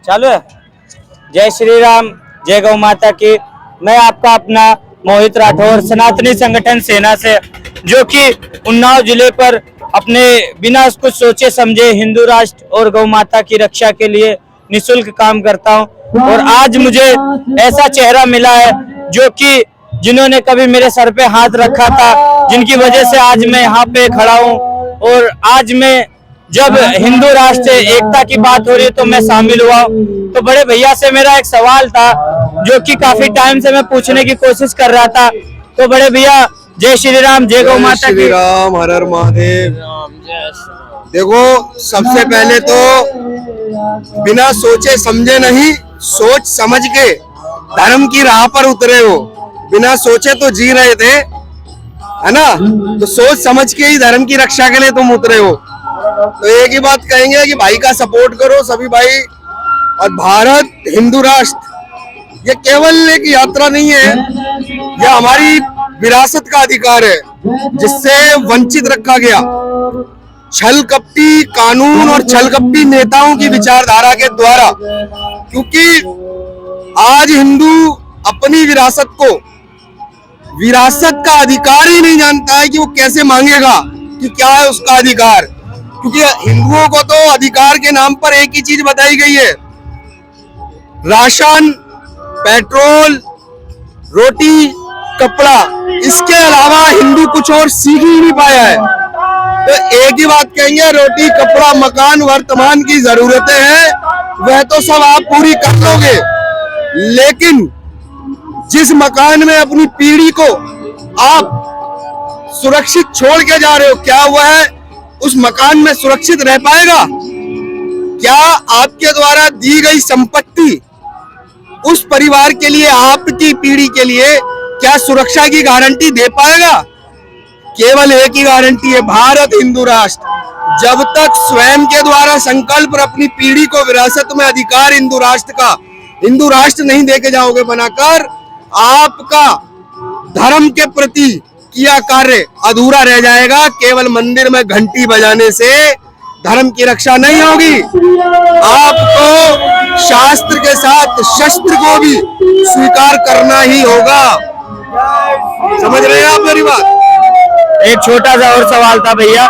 चालू है। जय श्री राम, जय गौ माता की। मैं आपका अपना मोहित राठौर सनातनी संगठन सेना से, जो कि उन्नाव जिले पर अपने बिना कुछ सोचे समझे हिंदू राष्ट्र और गौ माता की रक्षा के लिए निःशुल्क काम करता हूं। और आज मुझे ऐसा चेहरा मिला है जो कि जिन्होंने कभी मेरे सर पे हाथ रखा था, जिनकी वजह से आज मैं यहाँ पे खड़ा हूँ। और आज मैं जब हिंदू राष्ट्र एकता की बात हो रही है तो मैं शामिल हुआ। तो बड़े भैया से मेरा एक सवाल था जो कि काफी टाइम से मैं पूछने की कोशिश कर रहा था। तो बड़े भैया, जय श्री राम, जय गौ माता की। श्री राम, हर हर महादेव। देखो, सबसे पहले तो बिना सोचे समझे नहीं, सोच समझ के धर्म की राह पर उतरे हो। बिना सोचे तो जी रहे थे, है ना? तो सोच समझ के ही धर्म की रक्षा के लिए तुम उतरे हो। तो एक ही बात कहेंगे कि भाई का सपोर्ट करो सभी भाई। और भारत हिंदू राष्ट्र ये केवल एक यात्रा नहीं है, यह हमारी विरासत का अधिकार है जिससे वंचित रखा गया। छल कपटी कानून और छल कपटी नेताओं की विचारधारा के द्वारा, क्योंकि आज हिंदू अपनी विरासत को, विरासत का अधिकार ही नहीं जानता है कि वो कैसे मांगेगा, कि क्या है उसका अधिकार। क्योंकि हिंदुओं को तो अधिकार के नाम पर एक ही चीज बताई गई है, राशन, पेट्रोल, रोटी, कपड़ा। इसके अलावा हिंदू कुछ और सीख ही नहीं पाया है। तो एक ही बात कहेंगे, रोटी, कपड़ा, मकान वर्तमान की जरूरतें हैं, वह तो सब आप पूरी कर लोगे, लेकिन जिस मकान में अपनी पीढ़ी को आप सुरक्षित छोड़ के जा रहे हो, क्या वह उस मकान में सुरक्षित रह पाएगा? क्या आपके द्वारा दी गई संपत्ति उस परिवार के लिए, आपकी पीढ़ी के लिए क्या सुरक्षा की गारंटी दे पाएगा? केवल एक ही गारंटी है, भारत हिंदू राष्ट्र। जब तक स्वयं के द्वारा संकल्प और अपनी पीढ़ी को विरासत में अधिकार हिंदू राष्ट्र का, हिंदू राष्ट्र नहीं देके जाओगे बनाकर, आपका धर्म के प्रति किया कार्य अधूरा रह जाएगा। केवल मंदिर में घंटी बजाने से धर्म की रक्षा नहीं होगी। आपको शास्त्र के साथ शस्त्र को भी स्वीकार करना ही होगा। समझ रहे हैं आप मेरी बात? एक छोटा सा और सवाल था भैया,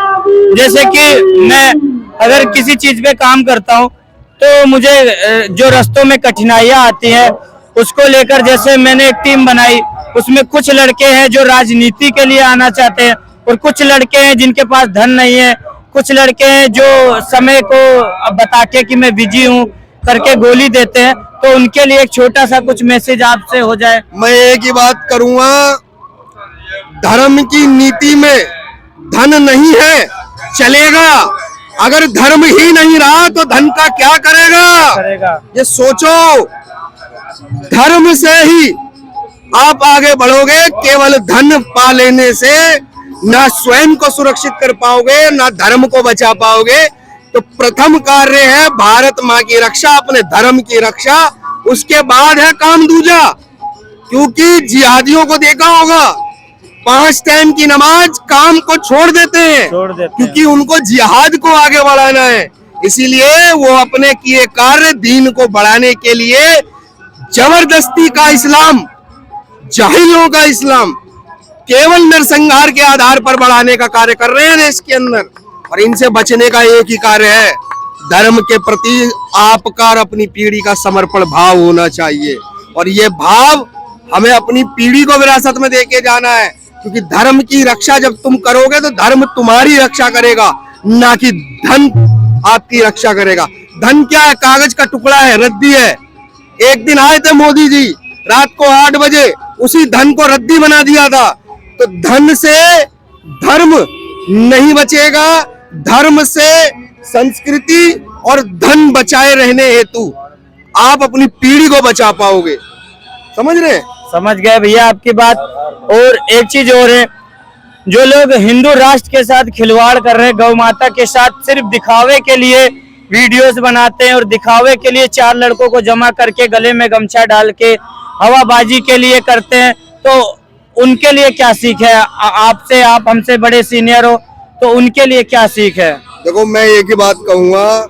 जैसे कि मैं अगर किसी चीज पे काम करता हूँ तो मुझे जो रास्तों में कठिनाइयां आती हैं उसको लेकर, जैसे मैंने एक टीम बनाई, उसमें कुछ लड़के हैं जो राजनीति के लिए आना चाहते हैं और कुछ लड़के हैं जिनके पास धन नहीं है, कुछ लड़के हैं जो समय को बता के कि मैं बिजी हूँ करके गोली देते हैं। तो उनके लिए एक छोटा सा कुछ मैसेज आपसे हो जाए। मैं एक ही बात करूंगा, धर्म की नीति में धन नहीं है, चलेगा। अगर धर्म ही नहीं रहा तो धन का क्या करेगा? ये सोचो, धर्म से ही आप आगे बढ़ोगे। केवल धन पा लेने से ना स्वयं को सुरक्षित कर पाओगे, ना धर्म को बचा पाओगे। तो प्रथम कार्य है भारत माँ की रक्षा, अपने धर्म की रक्षा। उसके बाद है काम दूजा। क्योंकि जिहादियों को देखा होगा, 5 टाइम की नमाज काम को छोड़ देते हैं, क्योंकि उनको जिहाद को आगे बढ़ाना है। इसीलिए वो अपने किए कार्य दीन को बढ़ाने के लिए जबरदस्ती का इस्लाम, जाहिलों का इस्लाम, केवल नरसंहार के आधार पर बढ़ाने का कार्य कर रहे हैं देश के अंदर। और इनसे बचने का एक ही कार्य है, धर्म के प्रति आपका और अपनी पीढ़ी का समर्पण भाव होना चाहिए। और ये भाव हमें अपनी पीढ़ी को विरासत में देके जाना है, क्योंकि धर्म की रक्षा जब तुम करोगे तो धर्म तुम्हारी रक्षा करेगा, ना कि धन आपकी रक्षा करेगा। धन क्या है? कागज का टुकड़ा है, रद्दी है। एक दिन आए थे मोदी जी, रात को 8 बजे उसी धन को रद्दी बना दिया था। तो धन से धर्म नहीं बचेगा, धर्म से संस्कृति और धन बचाए रहने हेतु आप अपनी पीढ़ी को बचा पाओगे। समझ रहे? समझ गए भैया आपकी बात। और एक चीज और है, जो लोग हिंदू राष्ट्र के साथ खिलवाड़ कर रहे हैं, गौ माता के साथ सिर्फ दिखावे के लिए वीडियोस बनाते हैं और दिखावे के लिए 4 लड़कों को जमा करके गले में गमछा डाल के हवाबाजी के लिए करते हैं, तो उनके लिए क्या सीख है? आपसे, आप हमसे बड़े सीनियर हो, तो उनके लिए क्या सीख है? देखो, मैं एक ही बात कहूंगा,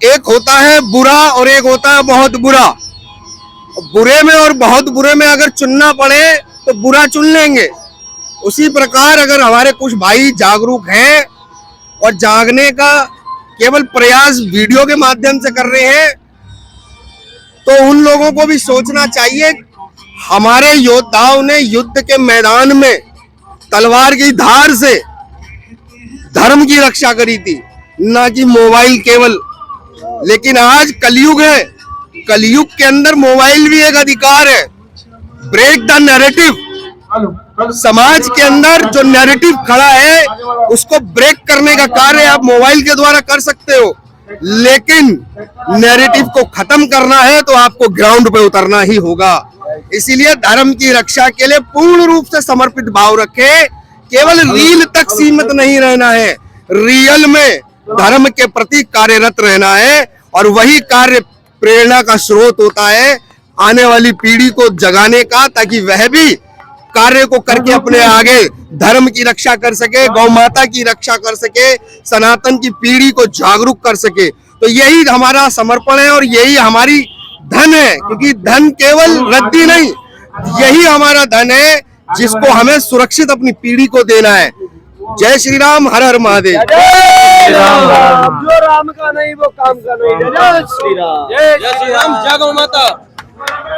एक होता है बुरा और एक होता है बहुत बुरा। बुरे में और बहुत बुरे में अगर चुनना पड़े तो बुरा चुन लेंगे। उसी प्रकार अगर हमारे कुछ भाई जागरूक हैं और जागने का केवल प्रयास वीडियो के माध्यम से कर रहे हैं, तो उन लोगों को भी सोचना चाहिए। हमारे योद्धाओं ने युद्ध के मैदान में तलवार की धार से धर्म की रक्षा करी थी, ना कि मोबाइल केवल। लेकिन आज कलयुग है, कलयुग के अंदर मोबाइल भी एक अधिकार है। Break the narrative. समाज के अंदर जो नैरेटिव खड़ा है उसको ब्रेक करने का कार्य आप मोबाइल के द्वारा कर सकते हो, लेकिन नैरेटिव को खत्म करना है तो आपको ग्राउंड पे उतरना ही होगा। इसीलिए धर्म की रक्षा के लिए पूर्ण रूप से समर्पित भाव रखें। केवल रील तक सीमित नहीं रहना है, रियल में धर्म के प्रति कार्यरत रहना है। और वही कार्य प्रेरणा का स्रोत होता है आने वाली पीढ़ी को जगाने का, ताकि वह भी कार्य को करके अपने आगे धर्म की रक्षा कर सके, गौ माता की रक्षा कर सके, सनातन की पीढ़ी को जागरूक कर सके। तो यही हमारा समर्पण है और यही हमारी धन है, क्योंकि धन केवल रद्दी नहीं, यही हमारा धन है जिसको हमें सुरक्षित अपनी पीढ़ी को देना है। जय श्री राम, हर हर महादेव। जो राम का नहीं वो काम का नहीं। जय श्री राम, जय श्री राम, जय गौ माता।